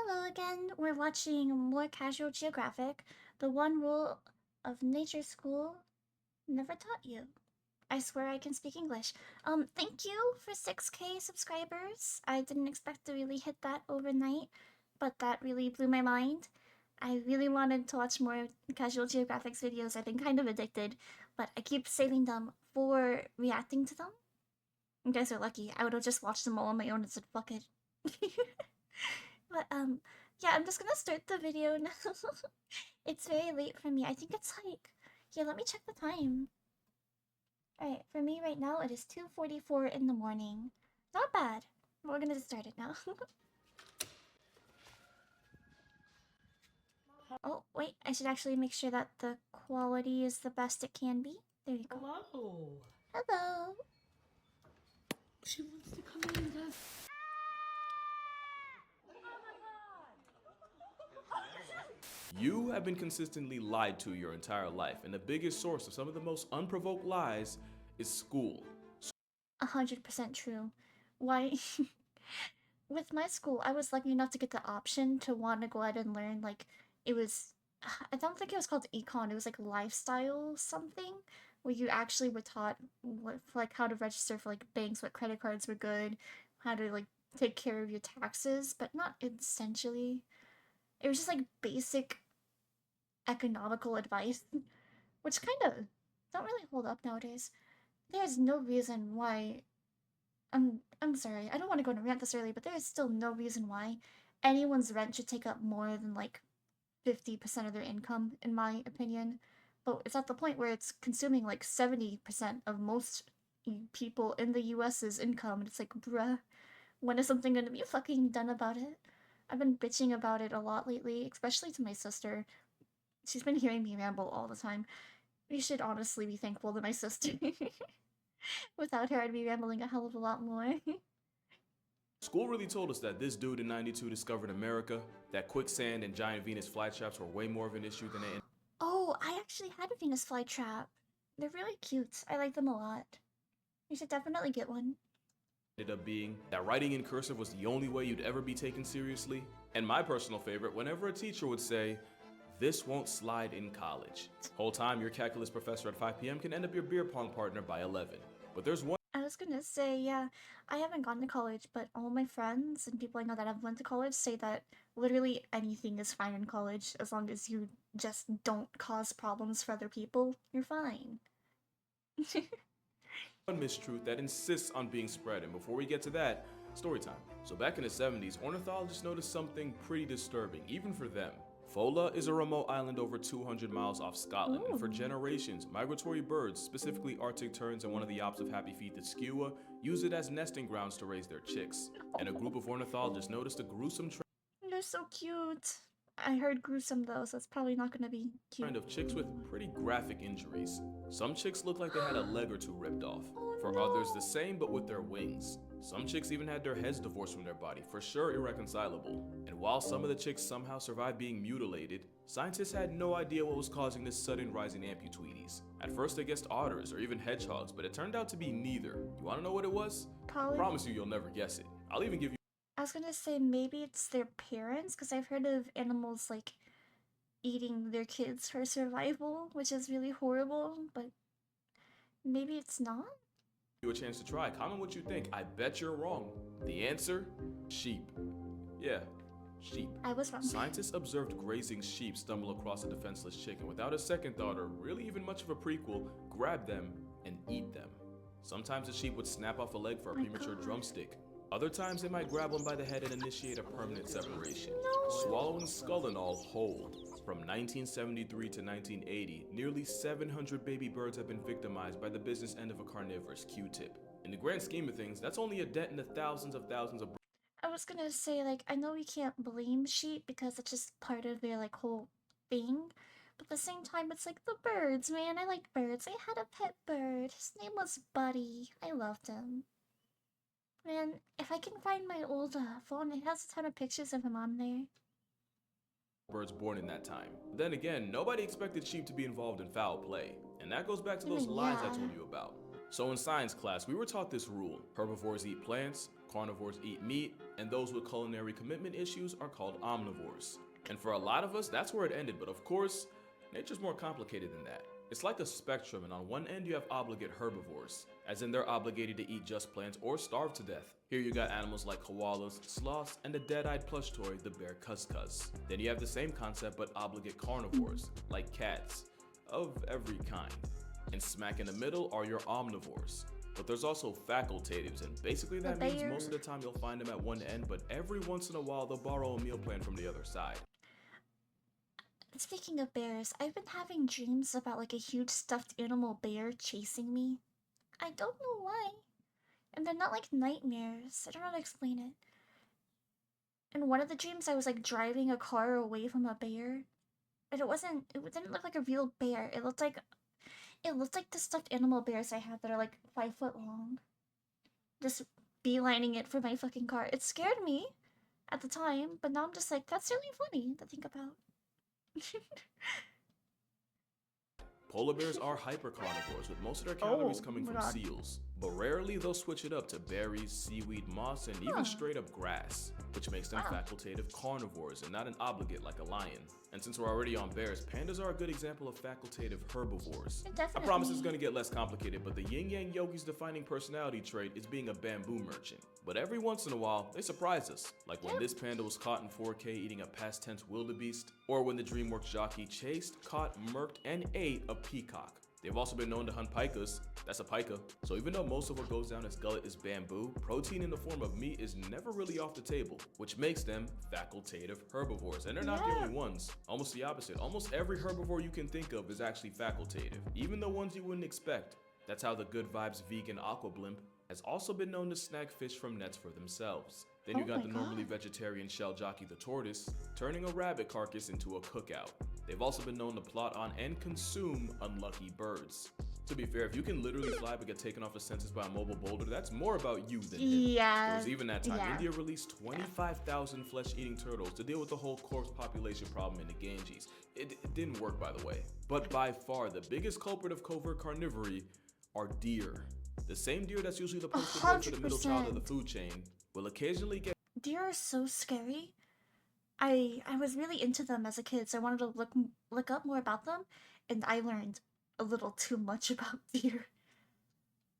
Hello again. We're watching more casual geographic. The one rule of nature school never taught you. I swear I can speak English. Thank you for 6K subscribers. I didn't expect to really hit that overnight, but that really blew my mind. I really wanted to watch more casual geographics videos. I've been kind of addicted, but I keep saving them for reacting to them. You guys are lucky. I would have just watched them all on my own and said, fuck it. But, yeah, I'm just gonna start the video now. It's very late for me. I think it's like, here, let me check the time. Alright, for me right now, it is 2:44 in the morning. Not bad. We're gonna start it now. Oh, wait, I should actually make sure that the quality is the best it can be. There you go. Hello. Hello. She wants to come in, guys. You have been consistently lied to your entire life, and the biggest source of some of the most unprovoked lies is school. 100% true. Why? With my school, I was lucky enough to get the option to want to go out and learn, like, it was, I don't think it was called econ, it was like lifestyle something, where you actually were taught what, like, how to register for, like, banks, what credit cards were good, how to, like, take care of your taxes, but not essentially. It was just, like, basic economical advice, which kind of don't really hold up nowadays. There's no reason why. I'm sorry, I don't want to go on a rant this early, but there is still no reason why anyone's rent should take up more than like 50% of their income, in my opinion. But it's at the point where it's consuming like 70% of most people in the US's income, and it's like, bruh, when is something gonna be fucking done about it? I've been bitching about it a lot lately, especially to my sister. She's been hearing me ramble all the time. We should honestly be thankful to my sister. Without her, I'd be rambling a hell of a lot more. School really told us that this dude in '92 discovered America, that quicksand and giant Venus flytraps were way more of an issue than they Oh, I actually had a Venus flytrap. They're really cute. I like them a lot. You should definitely get one. ended up being, that writing in cursive was the only way you'd ever be taken seriously, and my personal favorite, whenever a teacher would say, "This won't slide in college." Whole time, your calculus professor at 5 p.m. can end up your beer pong partner by 11. But there's one I was gonna say, yeah, I haven't gone to college, but all my friends and people I know that have went to college say that literally anything is fine in college as long as you just don't cause problems for other people. You're fine. mistruth that insists on being spread, and before we get to that, story time. So back in the 70s, ornithologists noticed something pretty disturbing, even for them. Fola is a remote island over 200 miles off Scotland, and for generations, migratory birds, specifically Arctic terns and one of the ops of happy feet, the skua, use it as nesting grounds to raise their chicks. And a group of ornithologists noticed a gruesome They're so cute. I heard gruesome though, so it's probably not gonna be cute. trend of chicks with pretty graphic injuries. Some chicks looked like they had a leg or two ripped off. For others, the same but with their wings. Some chicks even had their heads divorced from their body, for sure irreconcilable. And while some of the chicks somehow survived being mutilated, scientists had no idea what was causing this sudden rise in amputees. At first they guessed otters or even hedgehogs, but it turned out to be neither. You wanna know what it was? Probably. I promise you'll never guess it. I'll even give you I was gonna say maybe it's their parents, because I've heard of animals like eating their kids for survival, which is really horrible, but maybe it's not? a chance to try. Comment what you think. I bet you're wrong. The answer? Sheep. Yeah, sheep. I was wrong. Scientists observed grazing sheep stumble across a defenseless chicken without a second thought or really even much of a prequel, grab them and eat them. Sometimes the sheep would snap off a leg for a premature drumstick. Other times they might grab one by the head and initiate a permanent separation, swallowing skull and all whole. From 1973 to 1980, nearly 700 baby birds have been victimized by the business end of a carnivorous Q-tip. In the grand scheme of things, that's only a dent in the thousands of I was gonna say, like, I know we can't blame sheep because it's just part of their, like, whole thing. But at the same time, it's like the birds, man. I like birds. I had a pet bird. His name was Buddy. I loved him. Man, if I can find my old phone, it has a ton of pictures of him on there. birds born in that time. Then again, nobody expected sheep to be involved in foul play. And that goes back to those lies I told you about. So in science class, we were taught this rule: herbivores eat plants, carnivores eat meat, and those with culinary commitment issues are called omnivores. And for a lot of us, that's where it ended, but of course, nature's more complicated than that. It's like a spectrum, and on one end you have obligate herbivores, as in they're obligated to eat just plants or starve to death. Here you got animals like koalas, sloths, and the dead-eyed plush toy, the bear cuscus. Then you have the same concept but obligate carnivores, like cats, of every kind. And smack in the middle are your omnivores. But there's also facultatives, and basically that means most of the time you'll find them at one end, but every once in a while they'll borrow a meal plan from the other side. Speaking of bears, I've been having dreams about like a huge stuffed animal bear chasing me. I don't know why. And they're not like nightmares. I don't know how to explain it. In one of the dreams, I was like driving a car away from a bear. And it didn't look like a real bear. It looked like the stuffed animal bears I have that are like 5 foot long. Just beelining it for my fucking car. It scared me at the time, but now I'm just like, that's really funny to think about. Polar bears are hypercarnivores, with most of their calories coming from seals, but rarely they'll switch it up to berries, seaweed, moss, and even straight up grass, which makes them facultative carnivores and not an obligate like a lion. And since we're already on bears, pandas are a good example of facultative herbivores. I promise it's gonna get less complicated, but the yin-yang yogi's defining personality trait is being a bamboo merchant. But every once in a while, they surprise us, like when this panda was caught in 4K eating a past tense wildebeest, or when the DreamWorks jockey chased, caught, murked, and ate a peacock. They've also been known to hunt pikas. That's a pika. So even though most of what goes down its gullet is bamboo, protein in the form of meat is never really off the table, which makes them facultative herbivores. And they're not the only ones. Almost the opposite. Almost every herbivore you can think of is actually facultative, even the ones you wouldn't expect. That's how the Good Vibes vegan aqua blimp has also been known to snag fish from nets for themselves. Then you got the normally vegetarian shell jockey the tortoise, turning a rabbit carcass into a cookout. They've also been known to plot on and consume unlucky birds. To be fair, if you can literally fly but get taken off a census by a mobile boulder, that's more about you than him. Yeah. There was even that time India released 25,000 flesh-eating turtles to deal with the whole corpse population problem in the Ganges. It didn't work, by the way. But by far, the biggest culprit of covert carnivory are deer. The same deer that's usually the poster boy for the middle child of the food chain will occasionally get. Deer are so scary. I was really into them as a kid, so I wanted to look up more about them, and I learned a little too much about deer.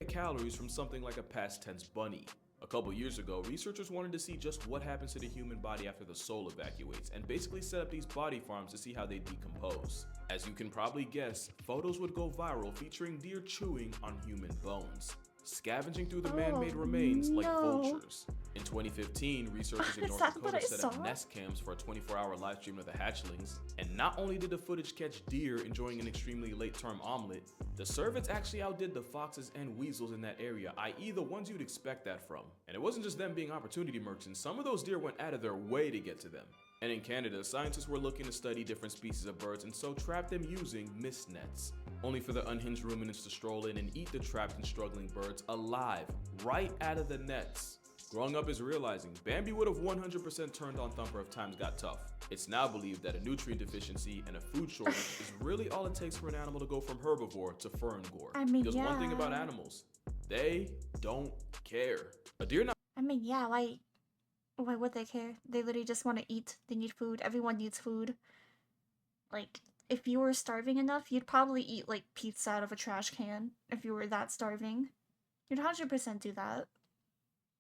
Calories from something like a past tense bunny. A couple years ago, researchers wanted to see just what happens to the human body after the soul evacuates, and basically set up these body farms to see how they decompose. As you can probably guess, photos would go viral featuring deer chewing on human bones, scavenging through the man-made remains like vultures. In 2015, researchers in North Dakota set up nest cams for a 24-hour live stream of the hatchlings, and not only did the footage catch deer enjoying an extremely late-term omelet, the cervids actually outdid the foxes and weasels in that area, i.e. the ones you'd expect that from. And it wasn't just them being opportunity merchants, some of those deer went out of their way to get to them. And in Canada, scientists were looking to study different species of birds and so trapped them using mist nets, only for the unhinged ruminants to stroll in and eat the trapped and struggling birds alive, right out of the nets. Growing up is realizing Bambi would have 100% turned on Thumper if times got tough. It's now believed that a nutrient deficiency and a food shortage is really all it takes for an animal to go from herbivore to fernivore. Because one thing about animals, they don't care. A deer not. Why would they care? They literally just want to eat. They need food. Everyone needs food. Like, if you were starving enough, you'd probably eat, like, pizza out of a trash can if you were that starving. You'd 100% do that.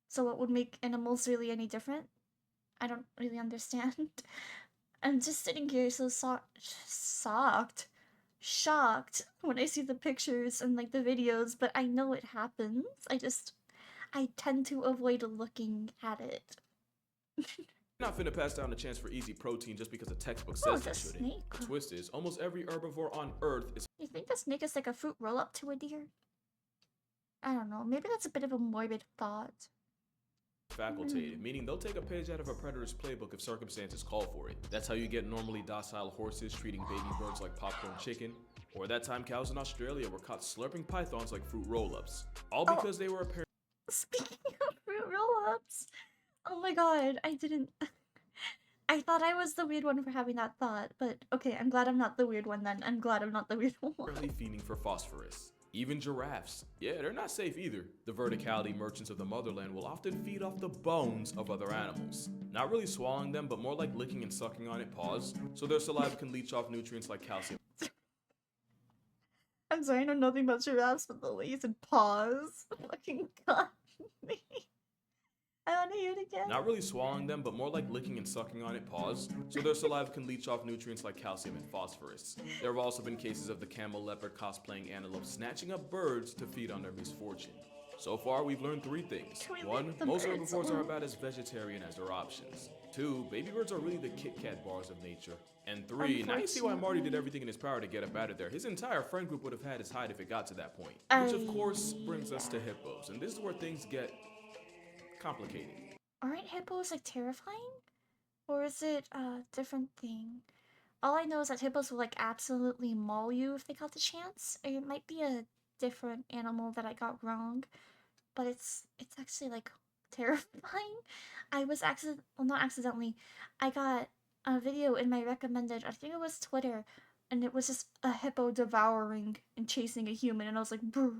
So what would make animals really any different? I don't really understand. I'm just sitting here so shocked when I see the pictures and, like, the videos, but I know it happens. I tend to avoid looking at it. Not finna pass down a chance for easy protein just because a textbook says they shouldn't. The twist is, almost every herbivore on Earth is. You think the snake is like a fruit roll-up to a deer? I don't know, maybe that's a bit of a morbid thought. Facultative, meaning they'll take a page out of a predator's playbook if circumstances call for it. That's how you get normally docile horses treating baby birds like popcorn chicken, or that time cows in Australia were caught slurping pythons like fruit roll-ups, all because they were apparently. Speaking of fruit roll-ups, oh my god, I thought I was the weird one for having that thought, but okay, I'm glad I'm not the weird one then. I'm glad I'm not the weird one. Feeding for phosphorus. Even giraffes. Yeah, they're not safe either. The verticality merchants of the motherland will often feed off the bones of other animals. Not really swallowing them, but more like licking and sucking on it, pause, so their saliva can leach off nutrients like calcium. I'm sorry, I know nothing about giraffes, but the way you said pause fucking got me. I want to hear it again. Not really swallowing them, but more like licking and sucking on it, pause, so their saliva can leach off nutrients like calcium and phosphorus. There have also been cases of the camel leopard cosplaying antelope snatching up birds to feed on their misfortune. So far, we've learned 3 things. Can we 1, leave the most birds herbivores are alone? about as vegetarian as their options. 2, baby birds are really the Kit Kat bars of nature. And 3, now you see why Marty did everything in his power to get up out of there. His entire friend group would have had his hide if it got to that point. Which of course brings us to hippos, and this is where things get complicated. Aren't hippos like terrifying? Or is it a different thing? All I know is that hippos will like absolutely maul you if they got the chance. Or it might be a different animal that I got wrong. But it's actually like terrifying. I was not accidentally. I got a video in my recommended, I think it was Twitter, and it was just a hippo devouring and chasing a human, and I was like, bro,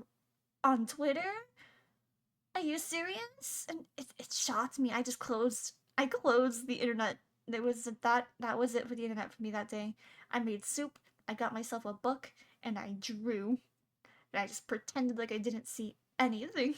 on Twitter? Are you serious? And it shocked me. I closed the internet. That was it for the internet for me that day. I made soup, I got myself a book, and I drew. And I just pretended like I didn't see anything.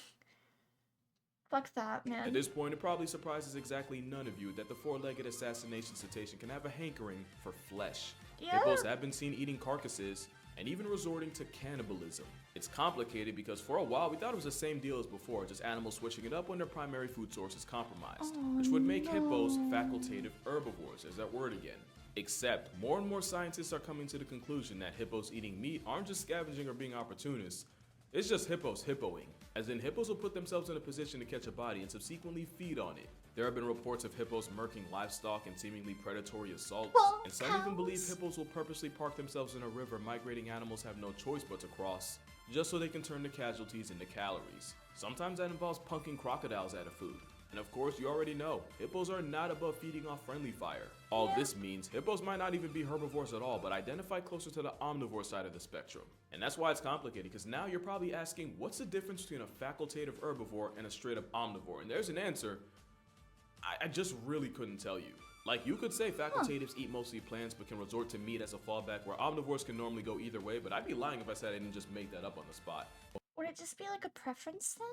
Fuck that, man. At this point, it probably surprises exactly none of you that the 4-legged assassination cetacean can have a hankering for flesh. Yeah. Hippos have been seen eating carcasses and even resorting to cannibalism. It's complicated because for a while we thought it was the same deal as before, just animals switching it up when their primary food source is compromised, which would make hippos facultative herbivores, there's that word again. Except, more and more scientists are coming to the conclusion that hippos eating meat aren't just scavenging or being opportunists, it's just hippos hippoing. As in, hippos will put themselves in a position to catch a body and subsequently feed on it. There have been reports of hippos murking livestock and seemingly predatory assaults, and some even believe hippos will purposely park themselves in a river migrating animals have no choice but to cross, just so they can turn the casualties into calories. Sometimes that involves punking crocodiles out of food. And of course, you already know, hippos are not above feeding off friendly fire. All this means, hippos might not even be herbivores at all, but identify closer to the omnivore side of the spectrum. And that's why it's complicated, because now you're probably asking, what's the difference between a facultative herbivore and a straight up omnivore? And there's an answer, I just really couldn't tell you. Like, you could say facultatives eat mostly plants, but can resort to meat as a fallback, where omnivores can normally go either way, but I'd be lying if I said I didn't just make that up on the spot. Would it just be like a preference then?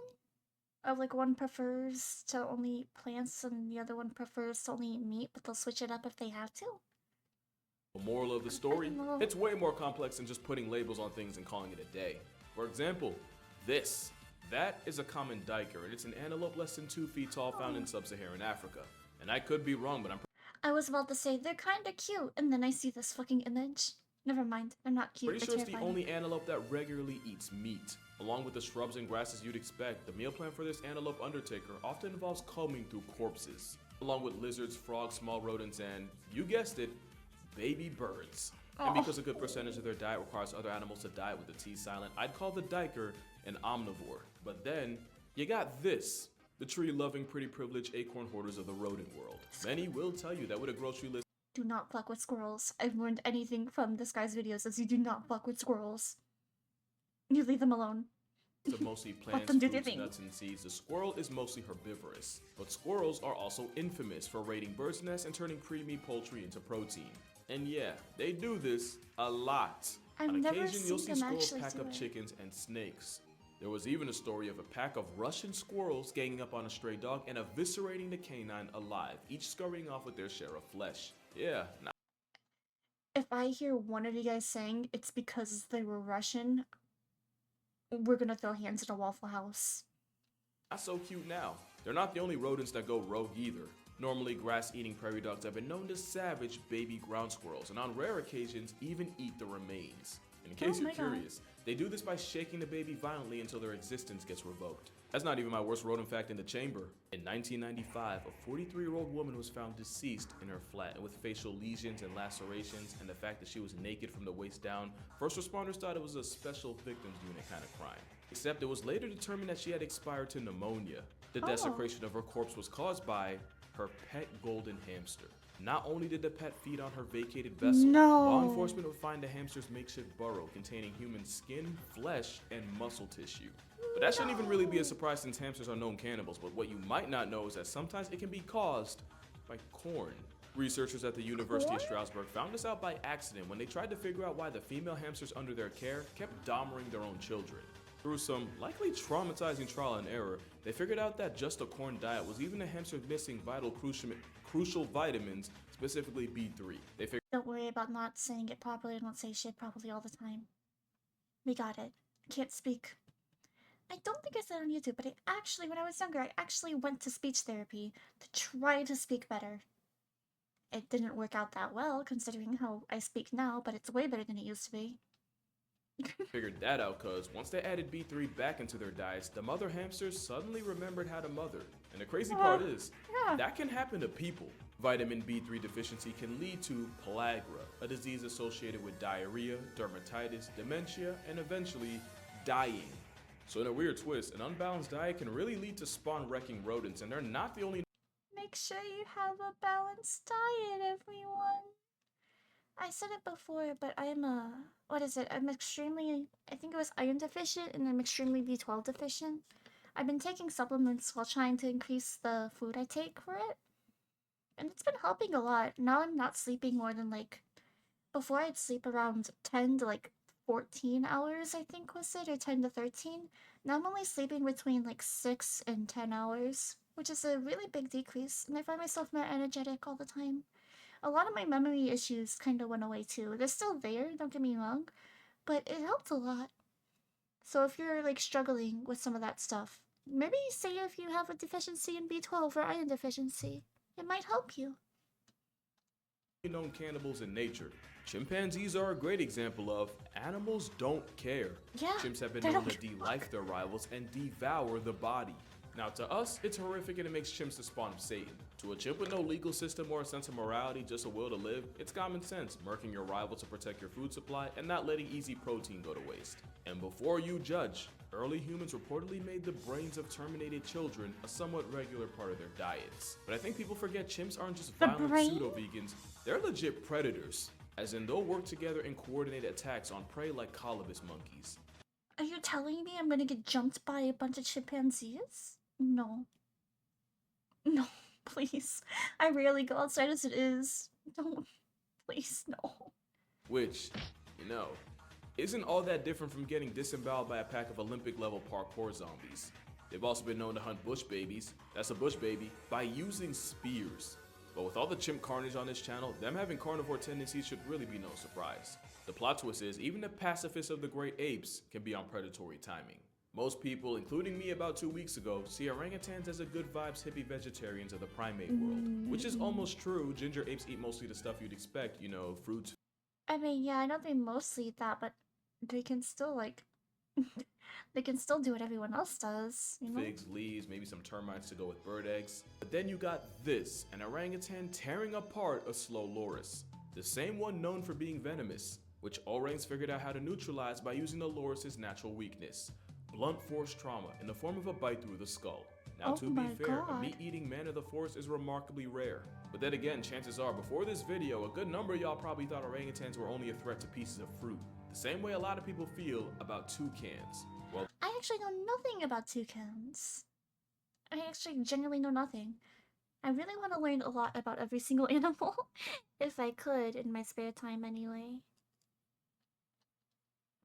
Of like one prefers to only eat plants and the other one prefers to only eat meat, but they'll switch it up if they have to? The moral of the story? know. It's way more complex than just putting labels on things and calling it a day. For example, that is a common diker, and it's an antelope less than 2 feet tall found in sub-Saharan Africa. And I could be wrong, but I'm I was about to say, they're kinda cute, and then I see this fucking image. Never mind, they're not cute, pretty they're sure it's the terrifying. only antelope that regularly eats meat. Along with the shrubs and grasses you'd expect, the meal plan for this antelope undertaker often involves combing through corpses, along with lizards, frogs, small rodents, and, you guessed it, baby birds. And because a good percentage of their diet requires other animals to die with the T silent, I'd call the diker an omnivore. But then, you got this, the tree-loving, pretty privileged acorn hoarders of the rodent world. Many will tell you that with a grocery list Do not fuck with squirrels. I've learned anything from this guy's videos is you do not fuck with squirrels. You leave them alone. of mostly plants, them do their fruits, thing. nuts, and seeds, the squirrel is mostly herbivorous. But squirrels are also infamous for raiding birds' nests and turning preemie poultry into protein. And yeah, they do this a lot. I've On never occasion, you'll seen see them squirrels actually pack do up it. chickens and snakes. There was even a story of a pack of Russian squirrels ganging up on a stray dog and eviscerating the canine alive, each scurrying off with their share of flesh. Yeah, If I hear one of you guys saying it's because they were Russian, we're gonna throw hands at a Waffle House. not so cute now. They're not the only rodents that go rogue either. Normally, grass-eating prairie dogs have been known to savage baby ground squirrels, and on rare occasions, even eat the remains. In case Oh you're my God. curious, they do this by shaking the baby violently until their existence gets revoked. That's not even my worst rodent fact in the chamber. In 1995, a 43-year-old woman was found deceased in her flat with facial lesions and lacerations, and the fact that she was naked from the waist down, first responders thought it was a special victims unit kind of crime. Except it was later determined that she had expired to pneumonia. The Oh. desecration of her corpse was caused by her pet golden hamster. Not only did the pet feed on her vacated vessel, No. law enforcement would find the hamster's makeshift burrow containing human skin, flesh, and muscle tissue. But that shouldn't even really be a surprise since hamsters are known cannibals, but what you might not know is that sometimes it can be caused by corn. Researchers at the University of Strasbourg found this out by accident when they tried to figure out why the female hamsters under their care kept dominating their own children. Through some likely traumatizing trial and error, they figured out that just a corn diet was even a hamster missing vital crucial vitamins, specifically B3. They figured Don't worry about not saying it properly. I don't say shit properly all the time. We got it. Can't speak. I don't think I said on YouTube, but when I was younger, I actually went to speech therapy to try to speak better. It didn't work out that well, considering how I speak now, but it's way better than it used to be. figured that out because once they added B3 back into their diets, the mother hamsters suddenly remembered how to mother. And the crazy part is, that can happen to people. Vitamin B3 deficiency can lead to pellagra, a disease associated with diarrhea, dermatitis, dementia, and eventually dying. So in a weird twist, an unbalanced diet can really lead to spawn-wrecking rodents, and they're not the only. Make sure you have a balanced diet, everyone. I said it before, but I'm extremely, I think it was iron deficient, and I'm extremely B12 deficient. I've been taking supplements while trying to increase the food I take for it, and it's been helping a lot. Now I'm not sleeping more than before I'd sleep around 10 to 14 hours, I think was it, or 10 to 13. Now I'm only sleeping between 6 and 10 hours, which is a really big decrease, and I find myself more energetic all the time. A lot of my memory issues kind of went away too. They're still there, don't get me wrong, but it helped a lot. So if you're struggling with some of that stuff, maybe say if you have a deficiency in B12 or iron deficiency, it might help you. Known cannibals in nature. Chimpanzees are a great example of animals don't care. Yeah, Chimps have been they known don't to give a de-life their rivals and devour the body. Now to us, it's horrific and it makes chimps the spawn of Satan. To a chimp with no legal system or a sense of morality, just a will to live, it's common sense, murking your rival to protect your food supply and not letting easy protein go to waste. And before you judge, early humans reportedly made the brains of terminated children a somewhat regular part of their diets. But I think people forget chimps aren't just violent pseudo-vegans, they're legit predators. As in, they'll work together and coordinate attacks on prey like colobus monkeys. Are you telling me I'm gonna get jumped by a bunch of chimpanzees? No. No, please. I rarely go outside as it is. Don't. Please, no. Which, isn't all that different from getting disemboweled by a pack of Olympic-level parkour zombies. They've also been known to hunt bush babies, that's a bush baby, by using spears. But with all the chimp carnage on this channel, them having carnivore tendencies should really be no surprise. The plot twist is, even the pacifists of the great apes can be on predatory timing. Most people, including me about 2 weeks ago, see orangutans as a good vibes hippie vegetarians of the primate world. Which is almost true. Ginger apes eat mostly the stuff you'd expect, fruits. I mean, yeah, I know they mostly eat that, but they can still, they can still do what everyone else does, Figs, leaves, maybe some termites to go with bird eggs. But then you got this, an orangutan tearing apart a slow loris. The same one known for being venomous, which orangs figured out how to neutralize by using the loris's natural weakness. Blunt force trauma in the form of a bite through the skull. Now to be fair, a meat-eating man of the forest is remarkably rare. But then again, chances are, before this video, a good number of y'all probably thought orangutans were only a threat to pieces of fruit. The same way a lot of people feel about toucans. Well, I actually know nothing about toucans. I actually genuinely know nothing. I really want to learn a lot about every single animal, if I could, in my spare time anyway.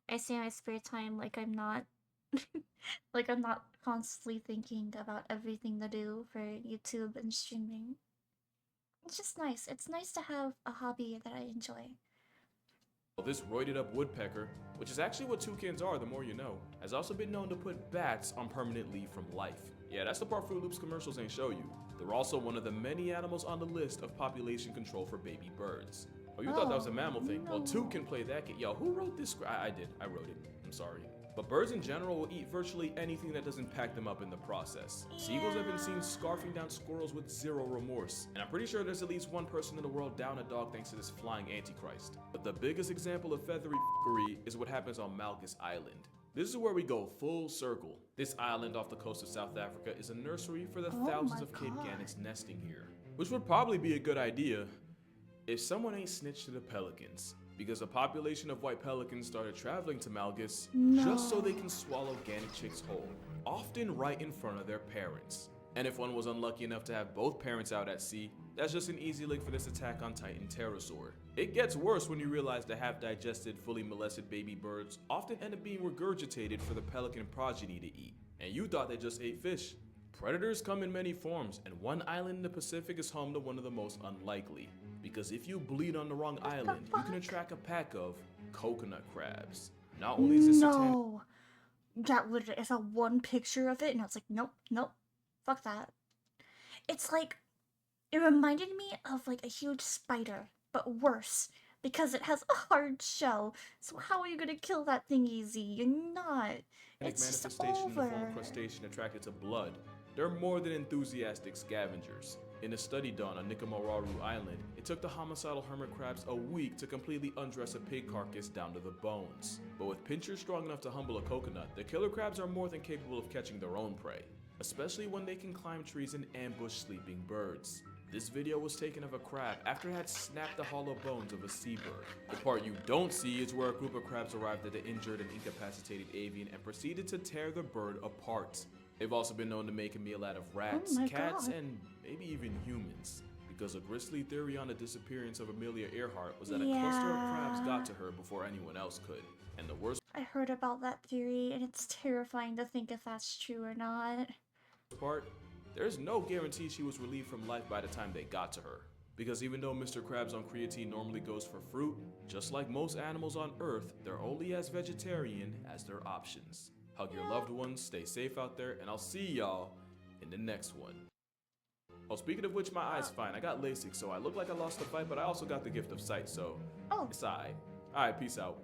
I say my spare time like I'm not I'm not constantly thinking about everything to do for YouTube and streaming. It's just nice. It's nice to have a hobby that I enjoy. This roided up woodpecker, which is actually what toucans are the more you know, has also been known to put bats on permanent leave from life. Yeah, that's the part Fruit Loops commercials ain't show you. They're also one of the many animals on the list of population control for baby birds. Oh, you thought that was a mammal thing? No. Well, toucan play that game. Yo, who wrote this? I did. I wrote it. I'm sorry. But birds in general will eat virtually anything that doesn't pack them up in the process. Seagulls have been seen scarfing down squirrels with zero remorse. And I'm pretty sure there's at least one person in the world down a dog thanks to this flying antichrist. But the biggest example of feathery f***ery is what happens on Malgus Island. This is where we go full circle. This island off the coast of South Africa is a nursery for the thousands of Cape Gannets nesting here. which would probably be a good idea if someone ain't snitched to the pelicans, because a population of white pelicans started traveling to Malgus just so they No. can swallow Gannet chicks whole, often right in front of their parents. And if one was unlucky enough to have both parents out at sea, that's just an easy lick for this Attack on Titan pterosaur. It gets worse when you realize the half-digested, fully molested baby birds often end up being regurgitated for the pelican progeny to eat. And you thought they just ate fish. Predators come in many forms, and one island in the Pacific is home to one of the most unlikely. Because if you bleed on the wrong island, you can attract a pack of coconut crabs. Not only is this satanic, No. That literally, I saw one picture of it and I was like, nope, nope, fuck that. It's like, it reminded me of like a huge spider, but worse, because it has a hard shell. So how are you gonna kill that thing easy? You're not. It's just manifestation in the form over. of crustacean attracted to blood. They're more than enthusiastic scavengers. In a study done on Nikomaru Island, it took the homicidal hermit crabs a week to completely undress a pig carcass down to the bones. But with pinchers strong enough to humble a coconut, the killer crabs are more than capable of catching their own prey, especially when they can climb trees and ambush sleeping birds. This video was taken of a crab after it had snapped the hollow bones of a seabird. The part you don't see is where a group of crabs arrived at the injured and incapacitated avian and proceeded to tear the bird apart. They've also been known to make a meal out of rats, my cats, God. and maybe even humans. Because a grisly theory on the disappearance of Amelia Earhart was that a Yeah. cluster of crabs got to her before anyone else could. And the worst I heard about that theory, and it's terrifying to think if that's true or not. part, there's no guarantee she was relieved from life by the time they got to her. Because even though Mr. Krabs on creatine normally goes for fruit, just like most animals on Earth, they're only as vegetarian as their options. Hug your loved ones, stay safe out there, and I'll see y'all in the next one. Oh, speaking of which, my eye's fine. I got LASIK, so I look like I lost the fight, but I also got the gift of sight, so Oh, it's alright. Alright, peace out.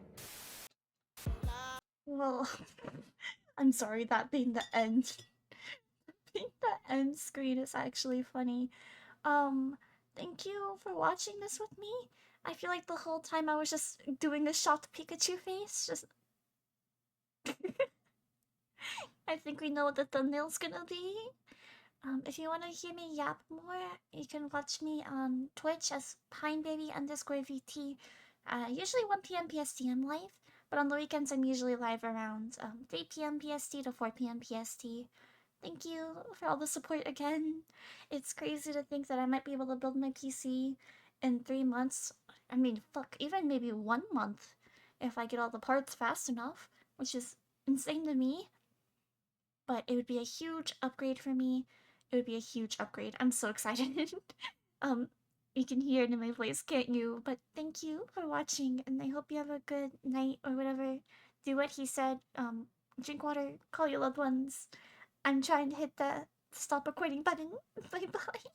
well, I'm sorry, that being the end. Being the end screen is actually funny. Thank you for watching this with me. I feel like the whole time I was just doing a shocked Pikachu face, just... I think we know what the thumbnail's gonna be. If you want to hear me yap more, you can watch me on Twitch as Pinebaby_VT. Usually 1 p.m. PST I'm live, but on the weekends I'm usually live around 3 p.m. PST to 4 p.m. PST. Thank you for all the support again. It's crazy to think that I might be able to build my PC in 3 months. I mean, fuck, even maybe 1 month if I get all the parts fast enough, which is insane to me. But it would be a huge upgrade for me. It would be a huge upgrade. I'm so excited. You can hear it in my voice, can't you? But thank you for watching, and I hope you have a good night or whatever. Do what he said. Drink water, call your loved ones. I'm trying to hit the stop recording button. Bye bye.